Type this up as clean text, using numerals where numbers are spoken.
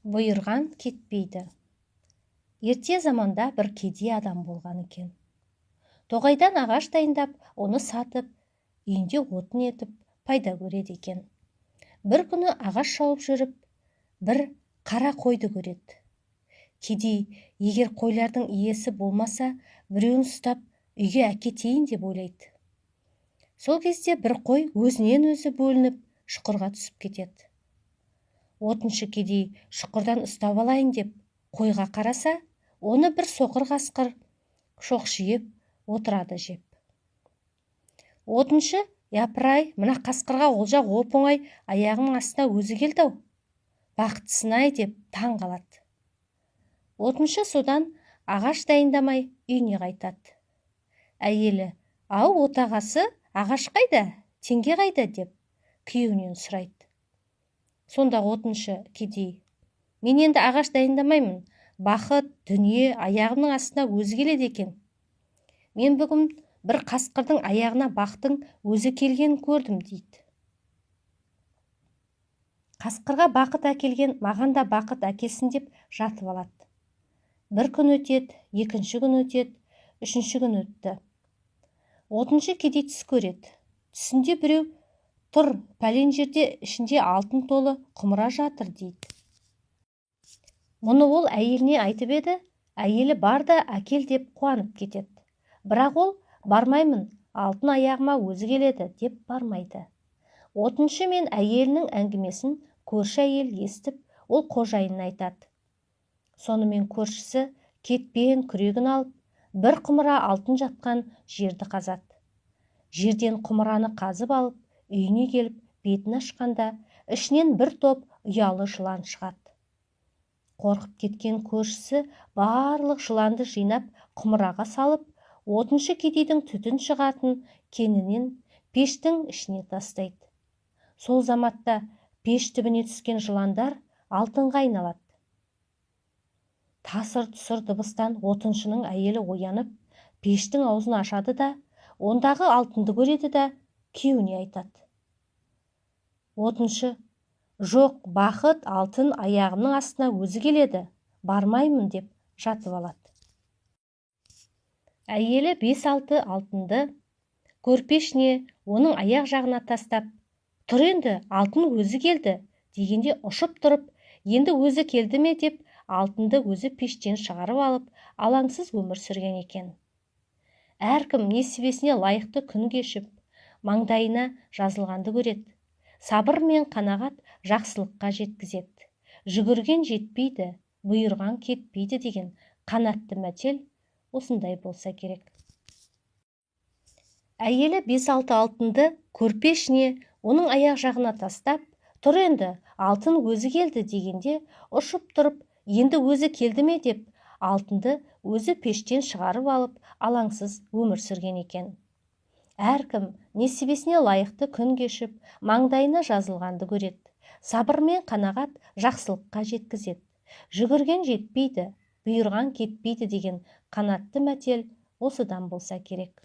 Бұйырған кетпейді. Ерте заманда бір кедей адам болған екен. Тоғайдан ағаш дайындап, оны сатып, үйінде отын етіп, пайда көреді екен. Бір күні ағаш шауып жүріп, бір қара қойды көреді. Кедей, егер қойлардың иесі болмаса, біреуін ұстап, үйге әкетейін деп ойлайды. Сол кезде бір қой өзінен өзі бөлініп, шұқырға түсіп кетеді. Отыншы кедей шұқырдан ұстап алайын деп қойға қараса, оны бір соқыр қасқыр шоқшиып отырады жеп. Отыншы, япыр-ай, мына қасқырға олжа оп-оңай аяғының астына өзі келді-ау, бақыттысын-ай деп таң қалады. Отыншы содан ағаш дайындамай үйіне қайтады. Әйелі, ау отағасы, ағаш қайда, теңге қайда деп күйеуінен сұрайды. Сонда отыншы кедей, мен енді ағаш дайындамаймын, бақыт, дүние аяғымның астына өзі келеді екен. Мен бүгін бір қасқырдың аяғына бақтың өзі келгенін көрдім дейді. Қасқырға бақыт әкелген, маған да бақыт әкелсін деп жатып алады. Бір күн өтеді, екінші күн өтеді, үшінші күн өтті. Отыншы кедей түс көреді. Түсінде біреу тұр, пәлен жерде ішінде алтын толы құмыра жатыр дейді. Мұны ол әйеліне айтып еді, әйелі бар да әкел деп қуанып кетеді. Бірақ ол бармаймын, алтын аяғыма өзі келеді деп бармайды. Отыншы мен әйелінің әңгімесін көрші әйел естіп, ол қожайынына айтады. Сонымен көршісі кетпен күрегін алып, бір құмыра алтын жатқан жерді қазады. Жерден құмыраны қазып алып, үйіне келіп, бетін ашқанда, ішінен бір топ ұялы жылан шығады. Қорқып кеткен көршісі барлық жыланды жинап құмыраға салып, отыншы кедейдің түтін шығатын кенінен пештің ішіне тастайды. Сол заматта пеш түбіне түскен жыландар алтынға айналады. Тасыр-тұсыр дыбыстан отыншының әйелі оянып, пештің аузын ашады да, ондағы алтынды көреді да, күйеуіне айтады. Отыншы, жоқ, бақыт, алтын аяғымның астына өзі келеді, бармаймын деп жатып алады. Әйелі 5-6 алтынды көрпешіне, оның аяқ жағына тастап, тұр енді, алтын өзі келді, дегенде ұшып тұрып, енді өзі келді ме деп, алтынды өзі пештен шығарып алып, алаңсыз өмір сүрген екен. Әркім несібесіне лайықты күн кешіп, маңдайына жазылғанды көреді. Сабыр мен қанағат жақсылыққа жеткізеді. Жүгірген жетпейді, бұйырған кетпейді деген қанатты мәтел осындай болса керек. Әйелі 5-6 алтынды көрпешіне, оның аяқ жағына тастап, тұр енді, алтын өзі келді дегенде, ұшып тұрып, енді өзі келді ме деп, алтынды өзі пештен шығарып алып, алаңсыз өмір сүрген екен. Әркім несібесіне лайықты күн кешіп, маңдайына жазылғанды көреді. Сабыр мен қанағат жақсылыққа жеткізеді. Жүгірген жетпейді, бұйырған кетпейді деген қанатты мәтел осыдан болса керек.